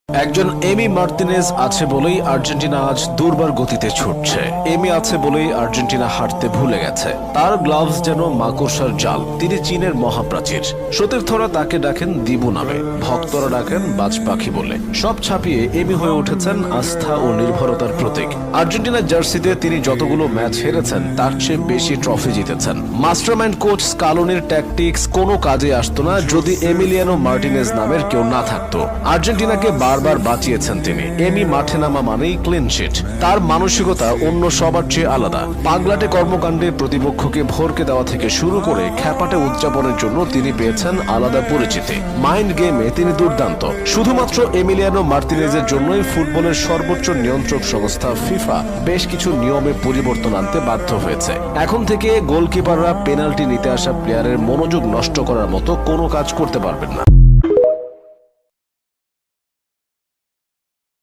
একজন এমি মার্তিনেজ আছে বলেই আর্জেন্টিনা আজ দুর্বার গতিতে ছুটছে। এমি আছে বলেই আর্জেন্টিনা হাঁটতে ভুলে গেছে। তার গ্লাভস যেন মাকড়সার জাল। তিনি চীনের মহাপ্রাচীর। সতীর্থরা তাকে ডাকেন দিবু নামে, ভক্তরা ডাকেন বাজ পাখি বলে। সব ছাপিয়ে এমি হয়ে উঠেছেন আস্থা ও নির্ভরতার প্রতীক। আর্জেন্টিনার জার্সিতে তিনি যতগুলো ম্যাচ হেরেছেন তার চেয়ে বেশি ট্রফি জিতেছেন। মাস্টারমাইন্ড কোচ স্কালোনির ট্যাকটিক্স কোনো কাজে আসতো না যদি এমিলিয়ানো মার্টিনেজ নামের কেউ না থাকতো। আর্জেন্টিনাকে বারবার বাঁচিয়েছেন তিনি। এমি মাঠে নামা মানেই ক্লিন শিট। তার মানসিকতা অন্য সবার চেয়ে আলাদা। পাগলাটে কর্মকাণ্ডে প্রতিপক্ষকে ভরকে দেওয়া থেকে শুরু করে খ্যাপাটে উদযাপনের জন্য তিনি পেয়েছেন আলাদা পরিচিতি। মাইন্ড গেমে তিনি দুর্দান্ত। শুধুমাত্র এমিলিয়ানো মার্তিনেজের জন্যই ফুটবলের সর্বোচ্চ নিয়ন্ত্রক সংস্থা ফিফা বেশ কিছু নিয়মে পরিবর্তন আনতে বাধ্য হয়েছে। এখন থেকে গোলকিপাররা পেনাল্টি নিতে আসা প্লেয়ারের মনোযোগ নষ্ট করার মতো কোনো কাজ করতে পারবেন না।